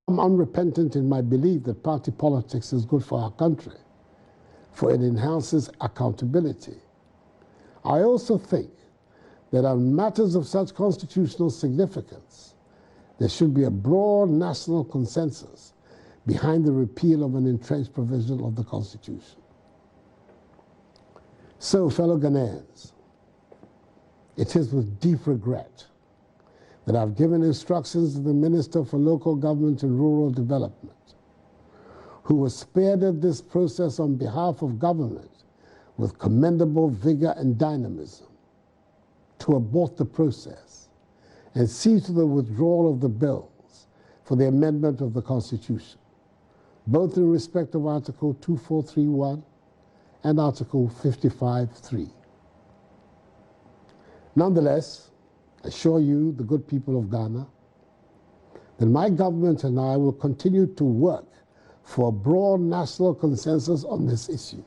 I'm unrepentant in my belief that party politics is good for our country, for it enhances accountability. I also think that on matters of such constitutional significance, there should be a broad national consensus behind the repeal of an entrenched provision of the Constitution. So, fellow Ghanaians, it is with deep regret that I've given instructions to the Minister for Local Government and Rural Development, who was spearheaded this process on behalf of government with commendable vigor and dynamism, to abort the process and see to the withdrawal of the bills for the amendment of the Constitution, both in respect of Article 2431 and Article 55.3. Nonetheless, I assure you, the good people of Ghana, that my government and I will continue to work for a broad national consensus on this issue.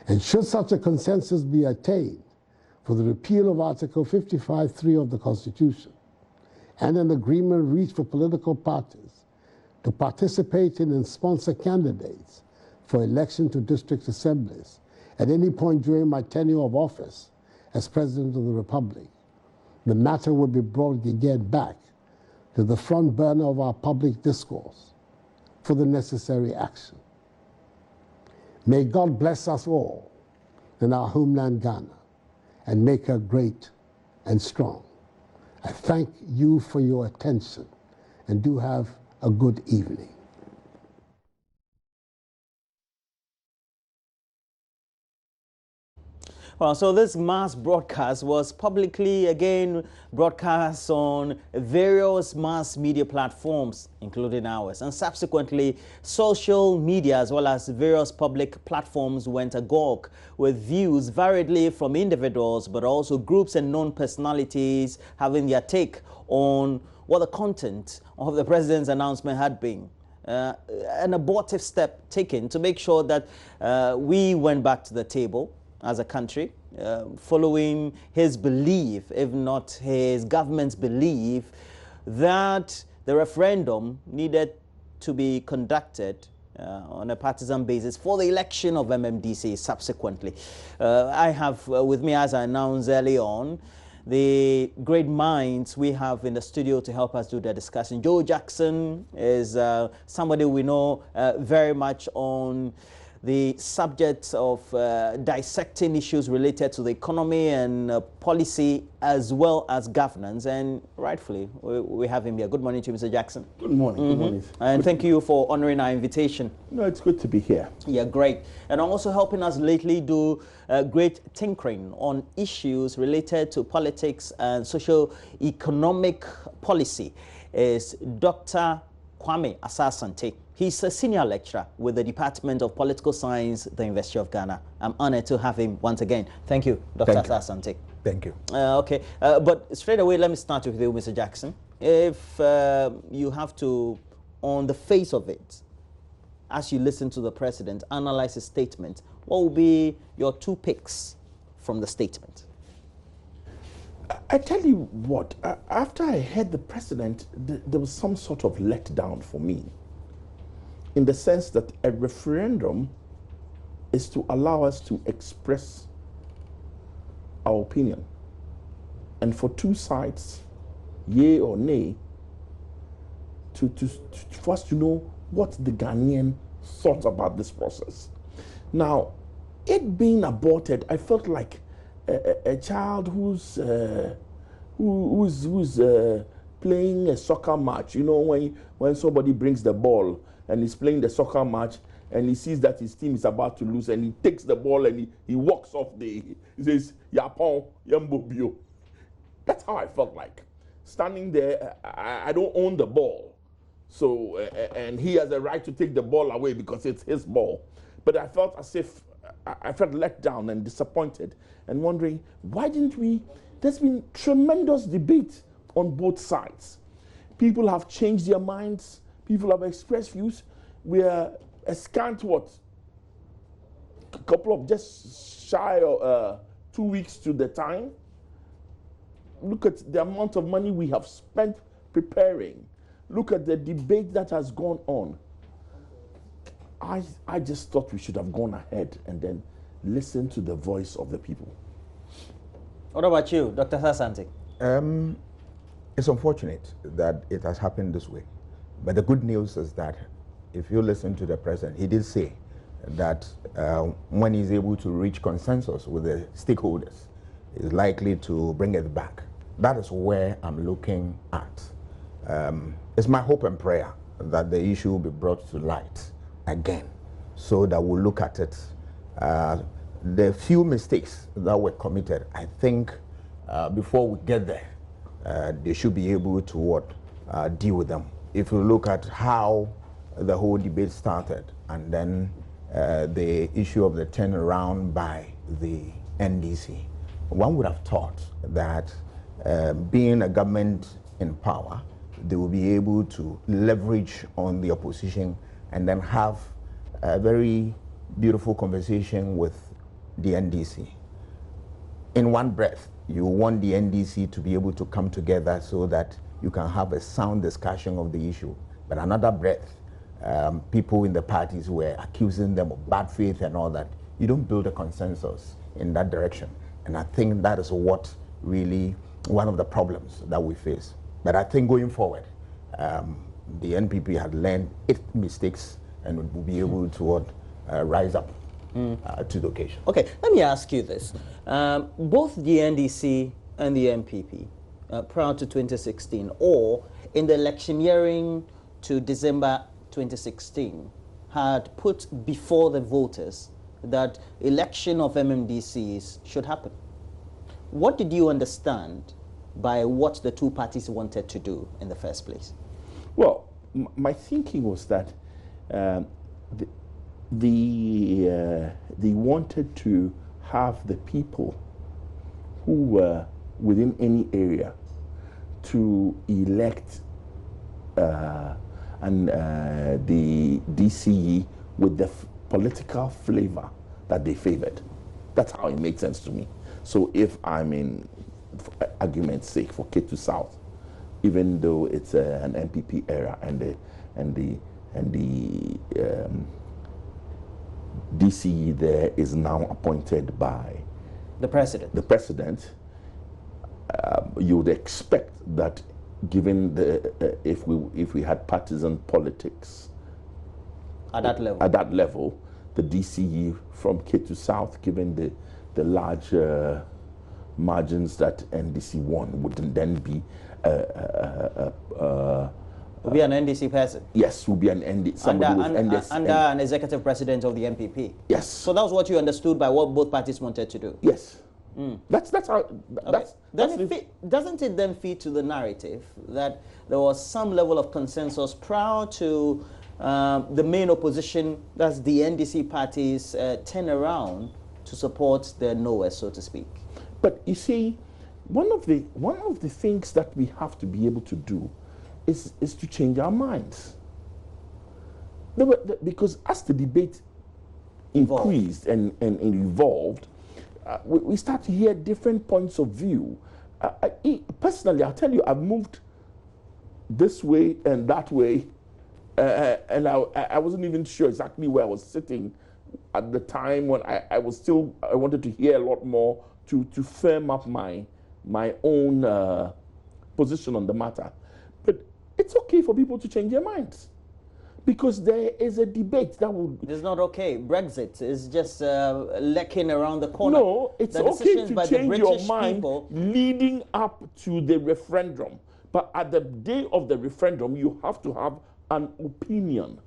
And should such a consensus be attained for the repeal of Article 55.3 of the Constitution and an agreement reached for political parties to participate in and sponsor candidates for election to district assemblies at any point during my tenure of office as President of the Republic, the matter will be brought again back to the front burner of our public discourse for the necessary action. May God bless us all in our homeland Ghana and make her great and strong. I thank you for your attention and do have a good evening. Well, so this mass broadcast was publicly again broadcast on various mass media platforms, including ours, and subsequently social media as well as various public platforms went agog with views variedly from individuals but also groups and known personalities having their take on what the content of the president's announcement had been. An abortive step taken to make sure that we went back to the table as a country, following his belief, if not his government's belief, that the referendum needed to be conducted on a partisan basis for the election of MMDC subsequently. I have with me, as I announced early on, the great minds we have in the studio to help us do the discussion. Joe Jackson is somebody we know very much on the subject of dissecting issues related to the economy and policy as well as governance, and rightfully we have him here. Good morning to you, Mr. Jackson. Good morning. Good morning. And thank you for honoring our invitation. No, it's good to be here. Yeah, great. And also helping us lately do great tinkering on issues related to politics and socio-economic policy is Dr. Kwame Asasante. He's a senior lecturer with the Department of Political Science, the University of Ghana. I'm honored to have him once again. Thank you, Dr. Asasante. Thank you. Okay, but straight away, let me start with you, Mr. Jackson. If you have to, on the face of it, as you listen to the president, analyze his statement, what will be your two picks from the statement? I tell you what, after I heard the president, there was some sort of letdown for me, in the sense that a referendum is to allow us to express our opinion. And for two sides, yea or nay, for us to know what the Ghanaian thought about this process. Now, it being aborted, I felt like a child who's playing a soccer match. You know, when somebody brings the ball and he's playing the soccer match and he sees that his team is about to lose and he takes the ball and he walks off he says, Yapon, Yambobio. That's how I felt like. Standing there, I don't own the ball. So, and he has a right to take the ball away because it's his ball. But I felt as if I felt let down and disappointed and wondering, why didn't we? There's been tremendous debate on both sides. People have changed their minds. People have expressed views. We are a scant, a couple of just shy of 2 weeks to the time. Look at the amount of money we have spent preparing look at the debate that has gone on. I just thought we should have gone ahead and then listened to the voice of the people. What about you, Dr. Sasanti? It's unfortunate that it has happened this way. But the good news is that if you listen to the president, he did say that when he's able to reach consensus with the stakeholders, he's likely to bring it back. That is where I'm looking at. It's my hope and prayer that the issue will be brought to light again, so that we'll look at it. The few mistakes that were committed, I think before we get there, they should be able to deal with them. If you look at how the whole debate started, and then the issue of the turnaround by the NDC, one would have thought that being a government in power, they will be able to leverage on the opposition and then have a very beautiful conversation with the NDC. In one breath, you want the NDC to be able to come together so that you can have a sound discussion of the issue. But another breath, people in the parties were accusing them of bad faith and all that. You don't build a consensus in that direction. And I think that is what really one of the problems that we face. But I think going forward, the NPP had learned its mistakes and will be able to rise up to the occasion. Okay, let me ask you this. Both the NDC and the NPP, prior to 2016, or in the electioneering to December 2016, had put before the voters that election of MMDCs should happen. What did you understand by what the two parties wanted to do in the first place? Well, my thinking was that they wanted to have the people who were within any area to elect the DCE with the political flavor that they favored. That's how it made sense to me. So if I'm in, for argument's sake, for K2 South, even though it's an NPP era and the DCE there is now appointed by the president. The president, you would expect that, given the if we had partisan politics at that level, the DCE from K2 South, given the large margins that NDC won, would then be would be an NDC person. Yes, would be an NDC. Somebody with NDC under an executive president of the MPP. Yes. So that was what you understood by what both parties wanted to do. Yes. That's how. Doesn't it then feed to the narrative that there was some level of consensus prior to the main opposition, that's the NDC parties, turn around to support their knowers, so to speak? But you see, one of the things that we have to be able to do is to change our minds. Because as the debate increased and evolved, we start to hear different points of view. Personally, I'll tell you, I've moved this way and that way, and I wasn't even sure exactly where I was sitting at the time when I wanted to hear a lot more to firm up my own position on the matter. But it's okay for people to change their minds, because there is a debate that will... It's not okay. Brexit is just lurking around the corner. No, it's okay to change your mind leading up to the referendum. But at the day of the referendum, you have to have an opinion.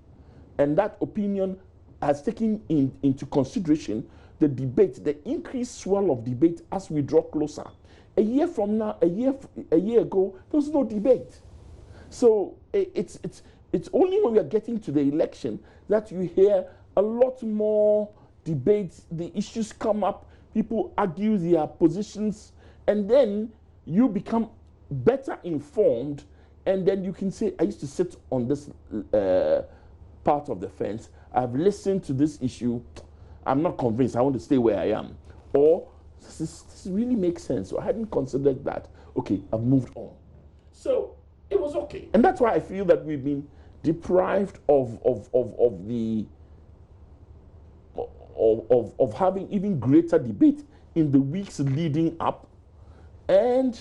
And that opinion has taken into consideration the debate, the increased swell of debate as we draw closer. A year from now, a year ago, there was no debate. So it's only when we are getting to the election that you hear a lot more debates, the issues come up, people argue their positions, and then you become better informed, and then you can say, I used to sit on this part of the fence, I've listened to this issue, I'm not convinced, I want to stay where I am. Or, this really makes sense, so I hadn't considered that. Okay, I've moved on. So, it was okay. And that's why I feel that we've been deprived of having even greater debate in the weeks leading up and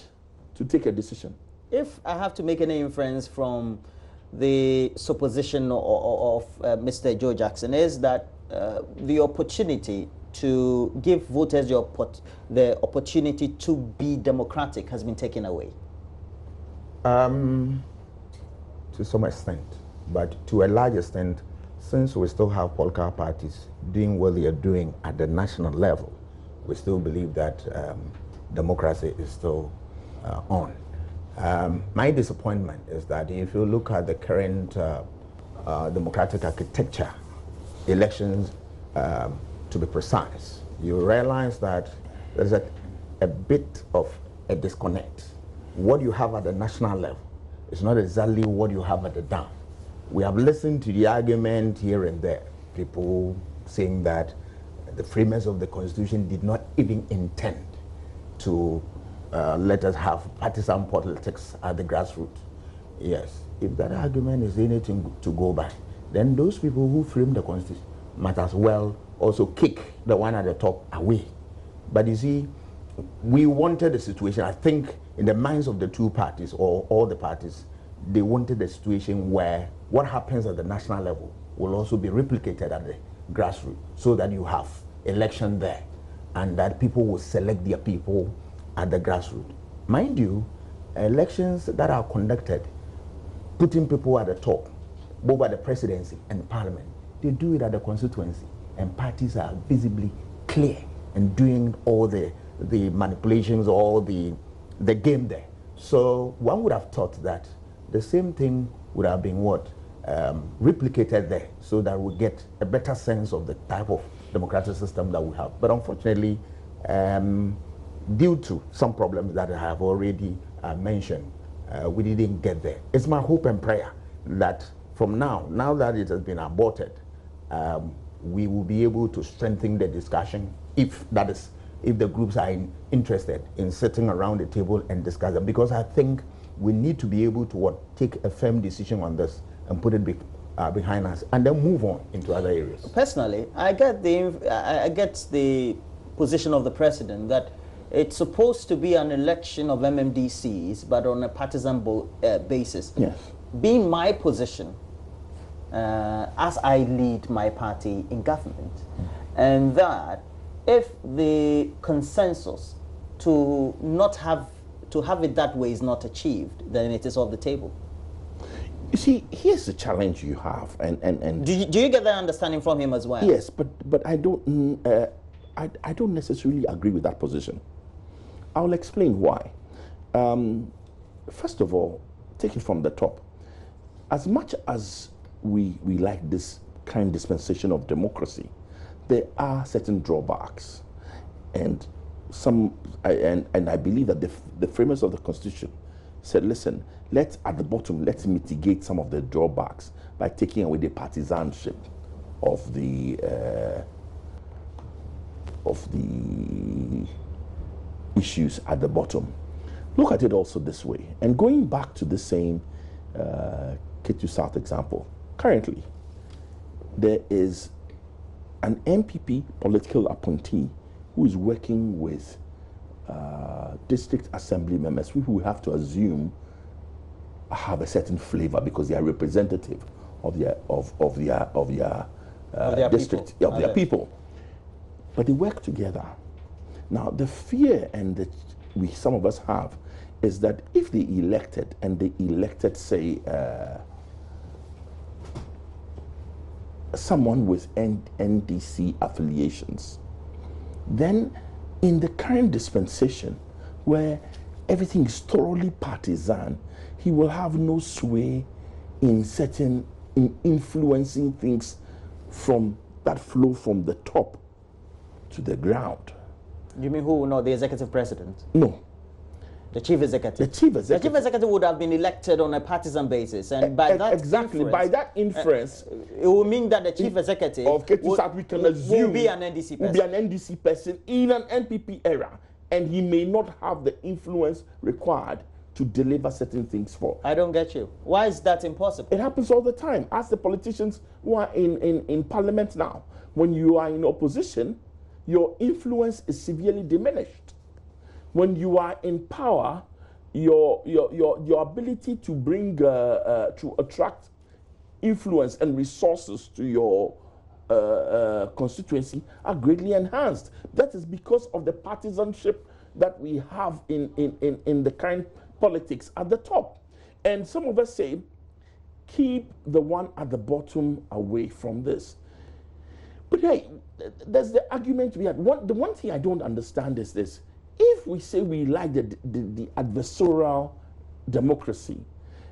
to take a decision. If I have to make any inference from the supposition of Mr. Joe Jackson, is that the opportunity to give voters the opportunity to be democratic has been taken away? To some extent, but to a large extent, since we still have political parties doing what they are doing at the national level, we still believe that democracy is still on. My disappointment is that if you look at the current democratic architecture, elections, to be precise, you realize that there's a bit of a disconnect. What you have at the national level is not exactly what you have at the down. We have listened to the argument here and there, people saying that the framers of the Constitution did not even intend to let us have partisan politics at the grassroots. Yes, if that argument is anything to go by, then those people who framed the Constitution might as well also kick the one at the top away. But you see, we wanted a situation, I think, in the minds of the two parties, or all the parties, they wanted a situation where what happens at the national level will also be replicated at the grassroots, so that you have election there, and that people will select their people at the grassroots. Mind you, elections that are conducted, putting people at the top, both at the presidency and parliament, they do it at the constituency, and parties are visibly clear and doing all the manipulations, all the game there. So one would have thought that the same thing would have been replicated there, so that we get a better sense of the type of democratic system that we have. But unfortunately, due to some problems that I have already mentioned, we didn't get there. It's my hope and prayer that from now that it has been aborted, we will be able to strengthen the discussion, if the groups are interested in sitting around the table and discuss them. Because I think we need to be able to take a firm decision on this and put it behind us, and then move on into other areas. Personally, I get the position of the president that it's supposed to be an election of MMDCs, but on a partisan basis. Yes. Being my position, as I lead my party in government, and that if the consensus to have it that way is not achieved, then it is off the table. You see, here's the challenge you have, and do you get that understanding from him as well? Yes, but I don't necessarily agree with that position. I'll explain why. First of all, take it from the top. As much as we like this kind of dispensation of democracy, there are certain drawbacks, and I believe that the framers of the Constitution said, listen, let's mitigate some of the drawbacks by taking away the partisanship of the issues at the bottom. Look at it also this way, and going back to the same Ketu South example, currently there is an MPP political appointee who is working with district assembly members, who we have to assume have a certain flavor because they are representative of their district, of their people. But they work together. Now the fear and some of us have is that if they elected, say, someone with NDC affiliations, then in the current dispensation, where everything is thoroughly partisan, he will have no sway in influencing things that flow from the top to the ground. You mean who? No, the executive president? No. The chief executive. The chief executive. The chief executive would have been elected on a partisan basis, and by that inference, it will mean that the chief executive of Ketu South, we can assume, will be an NDC person. In an NPP era, and he may not have the influence required to deliver certain things for. I don't get you. Why is that impossible? It happens all the time. Ask the politicians who are in parliament now. When you are in opposition, your influence is severely diminished. When you are in power, your ability to bring to attract influence and resources to your constituency are greatly enhanced. That is because of the partisanship that we have in the kind politics at the top. And some of us say, keep the one at the bottom away from this. But hey, there's the argument we had. The one thing I don't understand is this. If we say we like the adversarial democracy,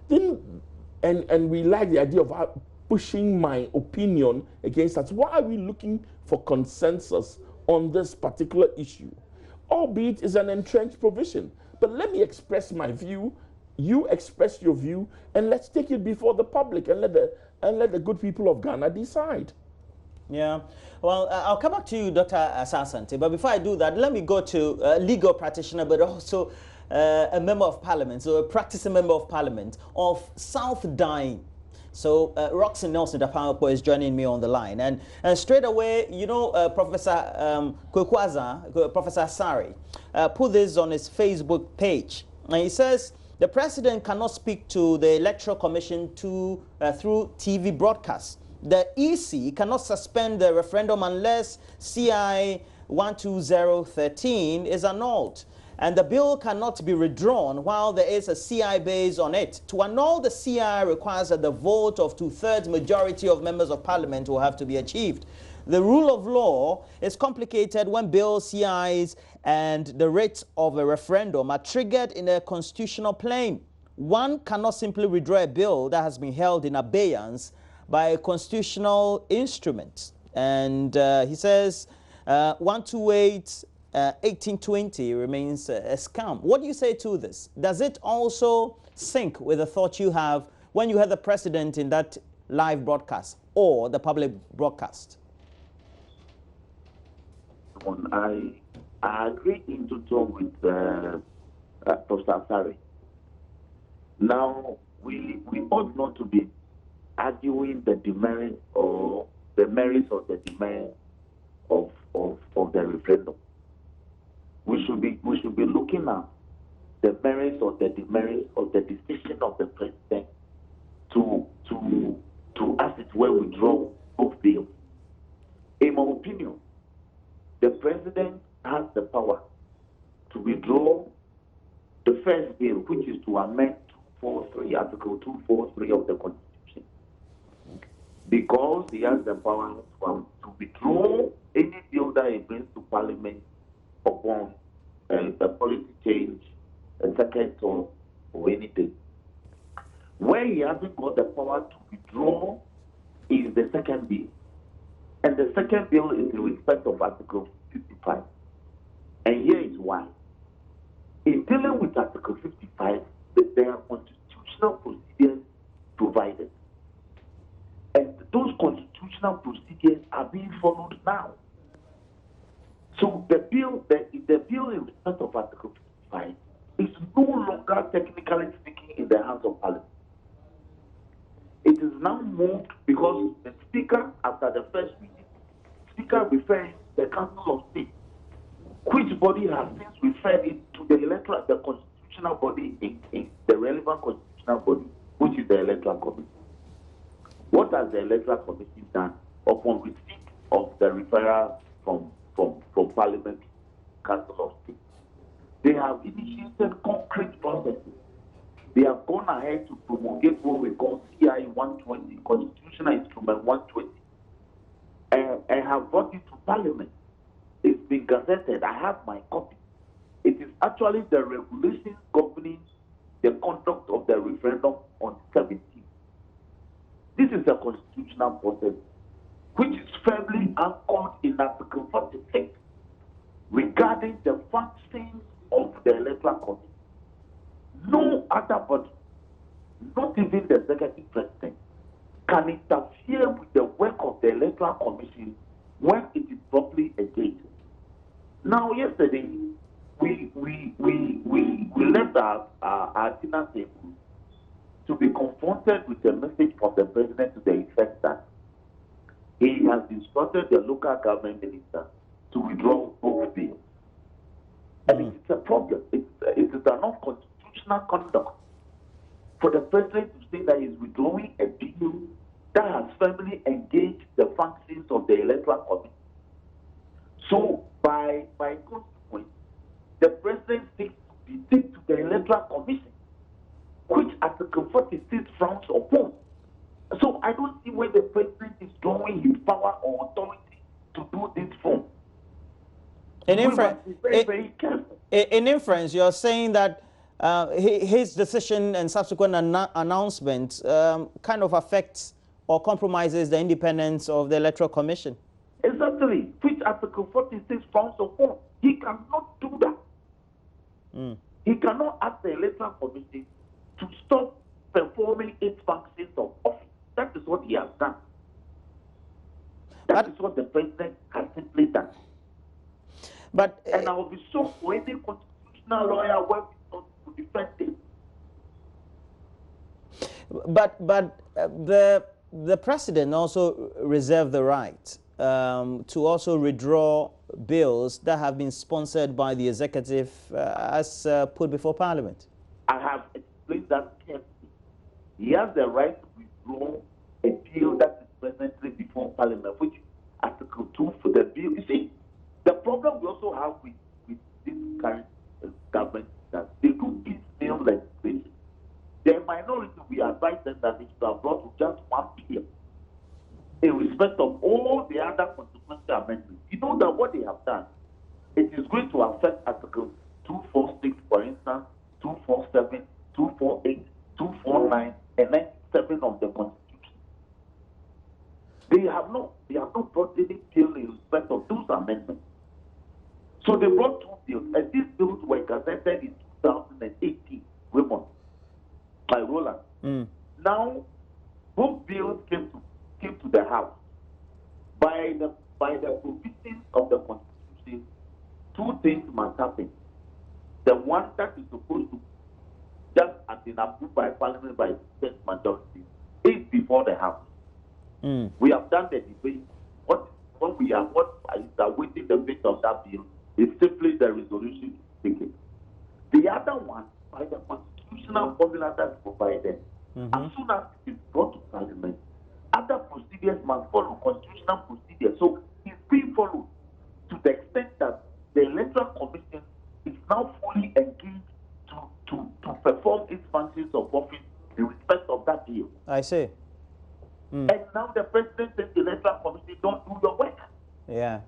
then and we like the idea of pushing my opinion against that, why are we looking for consensus on this particular issue? Albeit is an entrenched provision. But let me express my view, you express your view, and let's take it before the public and let the good people of Ghana decide. Yeah, well, I'll come back to you, Dr. Asante, but before I do that, let me go to a legal practitioner, but also a member of parliament, so a practicing member of parliament of South Dying. So Roxy Nelson Dapapo is joining me on the line, and straight away, you know, Professor Kwekwaza, Professor Sari, put this on his Facebook page, and he says the president cannot speak to the Electoral Commission through TV broadcasts. The EC cannot suspend the referendum unless CI 12013 is annulled. And the bill cannot be withdrawn while there is a CI base on it. To annul the CI requires that the vote of 2/3 majority of members of parliament will have to be achieved. The rule of law is complicated when bill CIs and the writ of a referendum are triggered in a constitutional plane. One cannot simply withdraw a bill that has been held in abeyance by a constitutional instrument. And he says 128 1820 remains a scam. What do you say to this? Does it also sync with the thought you have when you had the president in that live broadcast or the public broadcast? I agree in total with Professor Sari. Now, we ought not to be arguing the demerits or the merits or the demerits of the referendum. We should be looking at the merits or the demerits of the decision of the president to as it were withdraw both bills. In my opinion, the president has the power to withdraw the first bill, which is to amend 243, Article 243 of the Constitution, because he has the power to withdraw any bill that he brings to Parliament upon a policy change, a second term, or anything. Where he hasn't got the power to withdraw is the second bill. And the second bill is in respect of Article 55. And here is why. In dealing with Article 55, there are constitutional procedures provided. And those constitutional procedures are being followed now. So the bill in respect of Article 55 is no longer technically speaking in the hands of Parliament. It is now moved because the Speaker, after the first reading, Speaker refers the Council of State, which body has since referred it to the constitutional body in the relevant constitutional body, which is the Electoral Commission. What has the Electoral Commission done upon receipt of the referral from Parliament, Council of State? They have initiated concrete processes. They have gone ahead to promulgate what we call CI 120, Constitutional Instrument 120, and have brought it to Parliament. It's been gazetted. I have my copy. It is actually the regulations governing the conduct of the referendum on 17th. This is a constitutional process which is firmly anchored in Article 46 regarding the functions of the Electoral Commission. No other body, not even the Executive President, can interfere with the work of the Electoral Commission when it is properly engaged. Now, yesterday, we left our dinner table to be confronted with a message from the president to the effect that he has instructed the local government minister to withdraw both bills. And it is a problem. It is an unconstitutional conduct for the president to say that he is withdrawing a bill that has firmly engaged the functions of the electoral committee. So, by consequence, the president seeks to dictate to the electoral commission, which Article 46 frowns upon. So, I don't see where the president is drawing his power or authority to do this from. In inference, you're saying that his decision and subsequent announcement kind of affects or compromises the independence of the Electoral Commission. Exactly, which Article 46 frowns upon. He cannot do that. He cannot ask the Electoral Commission to stop performing its functions of office. That is what he has done. That is what the president has simply done. And I will be shocked for any constitutional lawyer working to defend it. But the president also reserved the right to also withdraw bills that have been sponsored by the executive as put before Parliament. I have explained that carefully. He has the right to withdraw a bill that is presently before Parliament, which Article 2 for the bill. You see, the problem we also have with this current government is that they do piecemeal legislation. The minority, we advise them that they should have brought to just one bill in respect of all the other constitutional amendments. You know that what they have done, it is going to affect Article 246, for instance, 247, 248, 249, and 97 of the Constitution. They have not brought any bill in respect of those amendments. So they brought two bills, and these bills were gazetted in 2018, by Roland. Now, both bills came to the House. By the provisions of the Constitution, two things must happen. The one that is supposed to just have been approved by Parliament by the majority is before the House. We have done the debate. What is awaiting the fate of that bill is simply the resolution ticket. The other one, by the constitutional formula that's provided, as soon as it is brought to Parliament, other procedures must follow, constitutional procedures. So it's being followed to the extent that the Electoral Commission is now fully engaged to perform its functions of office in respect of that bill. I see. And now the president says the Electoral Commission don't do your work. Yeah.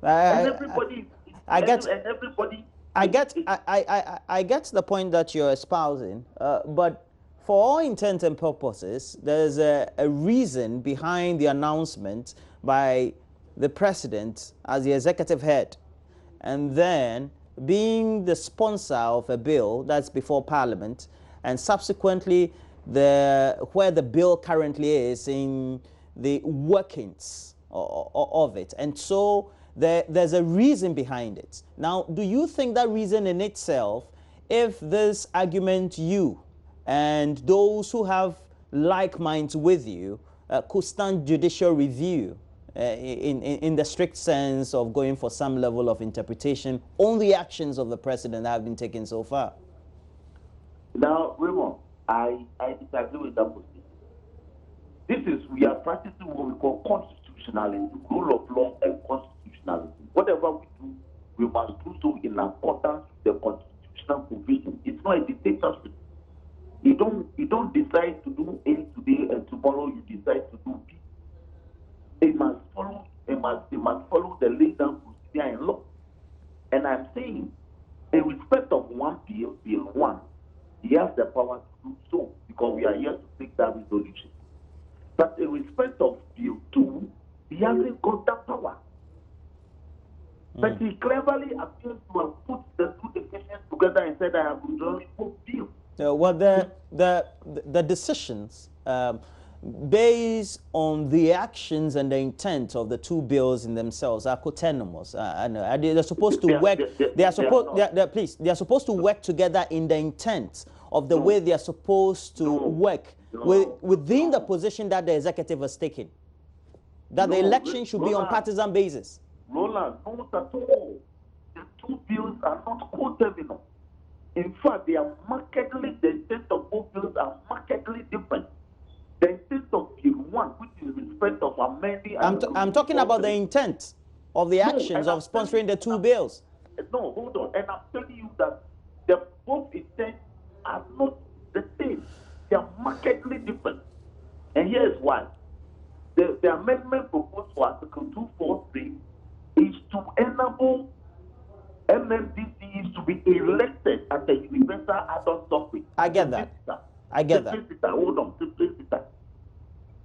And everybody I get the point that you're espousing, but for all intents and purposes, there's a reason behind the announcement by the president as the executive head, and then being the sponsor of a bill that's before Parliament, and subsequently where the bill currently is in the workings of it. And so there's a reason behind it. Now, do you think that reason in itself, if this argument you and those who have like minds with you could stand judicial review in the strict sense of going for some level of interpretation on the actions of the president that have been taken so far? Now, Raymond, I disagree with that position. We are practicing what we call constitutionality, rule of law and constitutionality. Whatever we do, we must do so in accordance with the constitutional provision. It's not a dictatorship. You don't decide to do A today and tomorrow you decide to do B. It must follow the laid down procedure and law. And I'm saying, in respect of one bill 1, he has the power to do so because we are here to take that resolution. But in respect of bill 2, he hasn't got that power. But he cleverly appears to have put the two decisions together and said, I have withdrawn both bills. Well, the decisions based on the actions and the intent of the two bills in themselves, are coterminous. They're supposed to work. They are supposed to work together in the intent of the way they are supposed to work within the position that the executive has taken. That the election should be on partisan basis. Roland, not at all. The two bills are not coterminous. In fact, they are markedly, the intent of both bills are markedly different. The intent of bill one, which is respect of amending... I'm talking about the intent of the actions of sponsoring the two bills. No, hold on. And I'm telling you that the both intents are not the same. They are markedly different. And here's why. The amendment proposed for Article 243 is to enable MMDCs to be elected at the universal adult suffrage. I get that. I get that. Hold on, simplicity.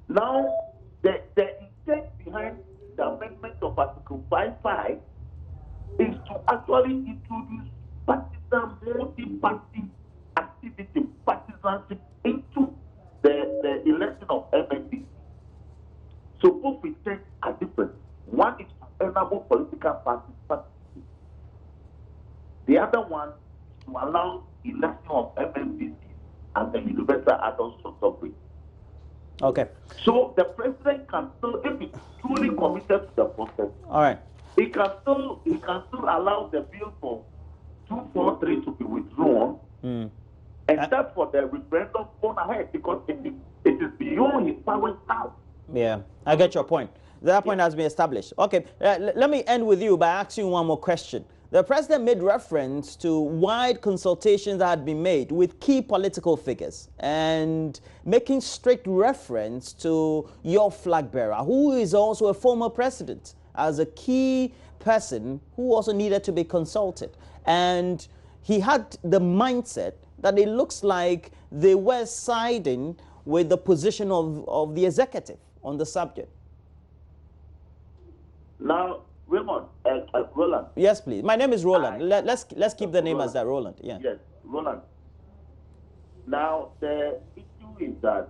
Now, the intent behind the amendment of Article 55 is to actually introduce partisan, multi-party activity, partisanship into the election of MMDC. So both intents are different. One is to enable political parties participate. The other one is to allow election of MMDC as the universal adult suffrage. Okay. So the president can still, if he's truly committed to the process, all right, he can still allow the bill for 243 to be withdrawn, and that's for the referendum on ahead, because it is beyond his powers now. Yeah, I get your point. That point has been established. Okay, let me end with you by asking one more question. The president made reference to wide consultations that had been made with key political figures and making strict reference to your flag bearer, who is also a former president, as a key person who also needed to be consulted. And he had the mindset that it looks like they were siding with the position of the executive on the subject. Now, Roland. Yes, please. My name is Roland. Let's keep the name as that, Roland. Yeah. Yes, Roland. Now, the issue is that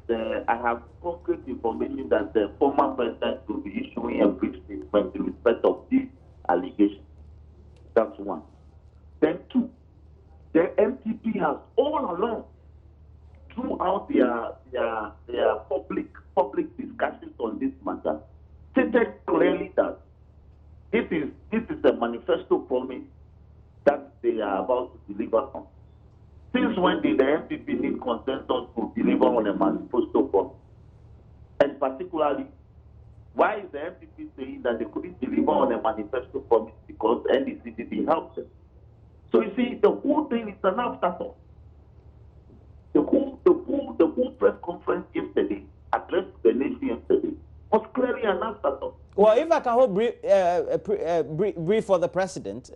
I have concrete information that the former president will be issuing a brief statement in respect of this allegation. That's one. Then two, the MPP has all along, throughout their public discussions on this matter, stated clearly that this is a manifesto promise that they are about to deliver on. Since when did the MPP need consensus to deliver on a manifesto promise? And particularly, why is the MPP saying that they couldn't deliver on a manifesto promise because NDC didn't help them? So you see, the whole thing is an afterthought. The whole press conference yesterday, addressed to the nation yesterday, was clearly an afterthought. Well, if I can hold brief for the president,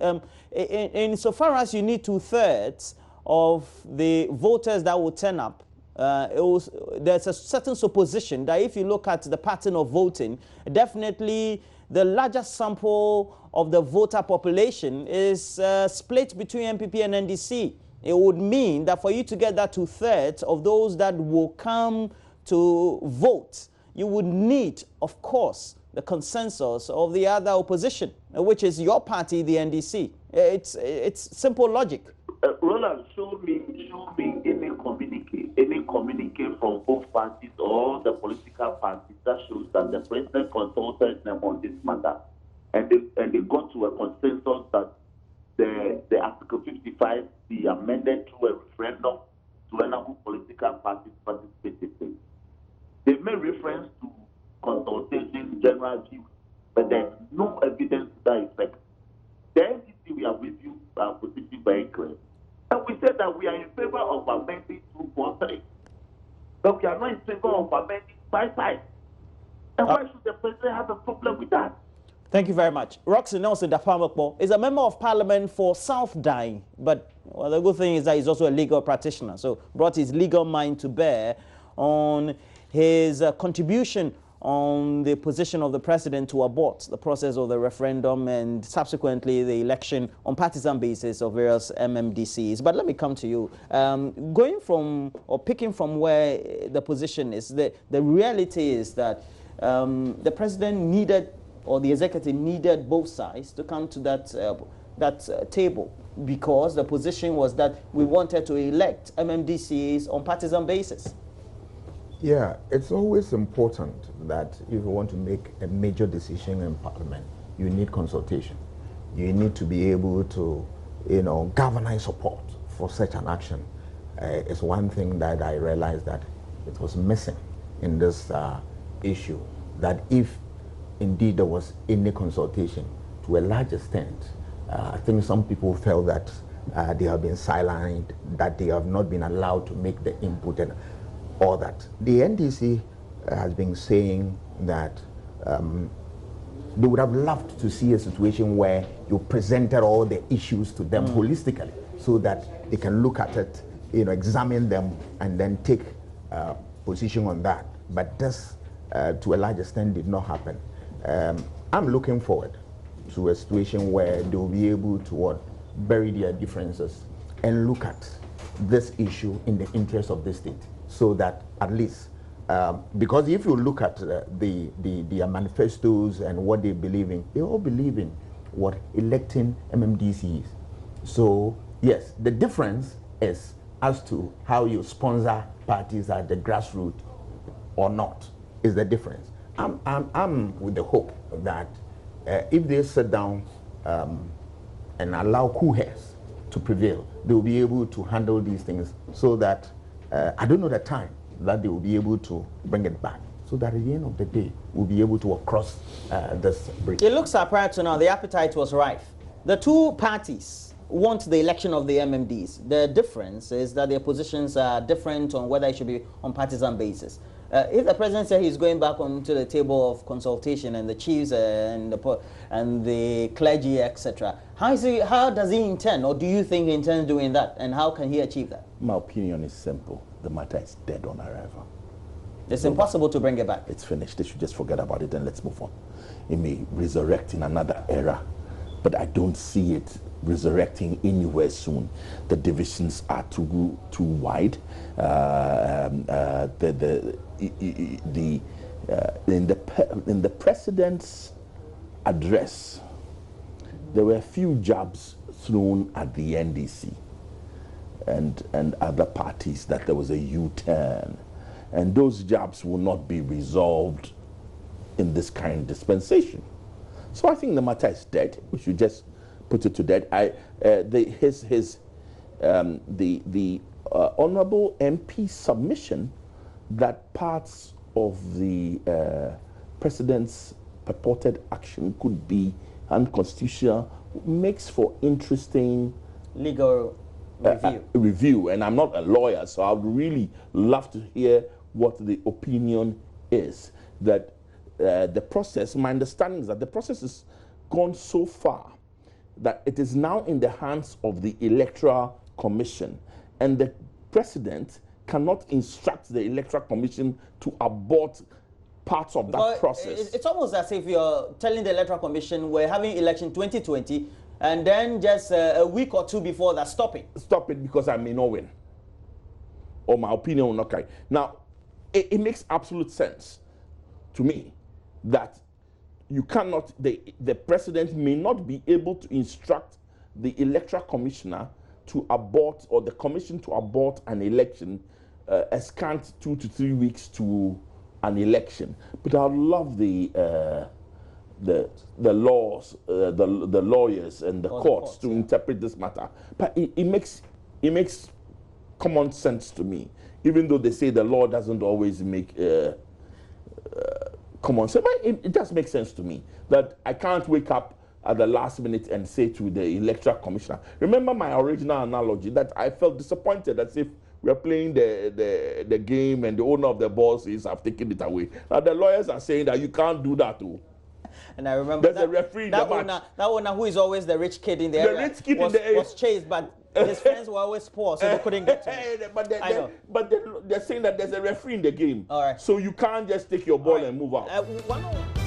insofar as you need 2/3 of the voters that will turn up, there's a certain supposition that if you look at the pattern of voting, definitely the largest sample of the voter population is split between MPP and NDC. It would mean that for you to get that 2/3 of those that will come to vote, you would need, of course, the consensus of the other opposition, which is your party, the NDC. It's simple logic. Roland, show me any communique from both parties or the political parties that shows that the president consulted them on this matter, and they got to a consensus that the Article 55 be amended through a referendum to enable political parties participating. They made reference to consultation, general views, but there's no evidence to that effect. The NDC, we have reviewed our position very clear. And we said that we are in favor of amending 243, but we are not in favor of amending 55. And why should the president have a problem with that? Thank you very much. Roxy Nelson Dapamakbo is a member of parliament for South Dine, but well, the good thing is that he's also a legal practitioner, so brought his legal mind to bear on his contribution on the position of the president to abort the process of the referendum and subsequently the election on partisan basis of various MMDCs. But let me come to you. Going from or picking from where the position is, the reality is that the president needed, or the executive needed, both sides to come to that table, because the position was that we wanted to elect MMDCs on partisan basis. Yeah, it's always important that if you want to make a major decision in Parliament, you need consultation. You need to be able to, galvanize support for such an action. It's one thing that I realized that it was missing in this issue, that if indeed there was any consultation, to a large extent, I think some people felt that they have been silenced, that they have not been allowed to make the input and all that. The NDC has been saying that they would have loved to see a situation where you presented all the issues to them holistically, so that they can look at it, examine them, and then take position on that. But this, to a large extent, did not happen. I'm looking forward to a situation where they will be able to bury their differences and look at this issue in the interest of the state, so that at least, because if you look at their manifestos and what they believe in, they all believe in what electing MMDCs. So yes, the difference is as to how you sponsor parties at the grassroots or not is the difference. I'm with the hope that if they sit down and allow cool heads to prevail, they will be able to handle these things, so that I don't know the time that they will be able to bring it back, so that at the end of the day we'll be able to cross this bridge. It looks like prior to now the appetite was rife. The two parties want the election of the MMDs. The difference is that their positions are different on whether it should be on partisan basis. If the president said he's going back onto the table of consultation, and the chiefs and the clergy, etc., how does he intend, or do you think he intends doing that, and how can he achieve that? My opinion is simple. The matter is dead on arrival. It's impossible to bring it back. It's finished. They should just forget about it and let's move on. It may resurrect in another era, but I don't see it resurrecting anywhere soon. The divisions are too wide. In the president's address, there were a few jabs thrown at the NDC and other parties that there was a U-turn, and those jabs will not be resolved in this current dispensation. So I think the matter is dead. We should just put it to dead. The honourable MP submission that parts of the president's purported action could be unconstitutional makes for interesting legal review. And I'm not a lawyer, so I would really love to hear what the opinion is. That the process, my understanding is that the process has gone so far that it is now in the hands of the Electoral Commission, and the president cannot instruct the Electoral Commission to abort parts of that process. It's almost as if you're telling the Electoral Commission we're having election 2020, and then just a week or two before that, stop it. Stop it because I may not win, or my opinion will not carry. Now, it makes absolute sense to me that you cannot, the president may not be able to instruct the electoral commissioner to abort, or the commission to abort an election a scant 2 to 3 weeks to an election. But I love the laws, the lawyers and the courts to interpret this matter. But it makes common sense to me, even though they say the law doesn't always make common sense. But it does make sense to me that I can't wake up at the last minute and say to the electoral commissioner, remember my original analogy that I felt disappointed as if we're playing the game and the owner of the ball says I've taken it away. Now the lawyers are saying that you can't do that too. And I remember there's a referee in the match. That owner who is always the rich kid in the area, rich kid in the area was chased, but his friends were always poor, so they couldn't get to him. But they're saying that there's a referee in the game. All right. So you can't just take your ball All right. and move out.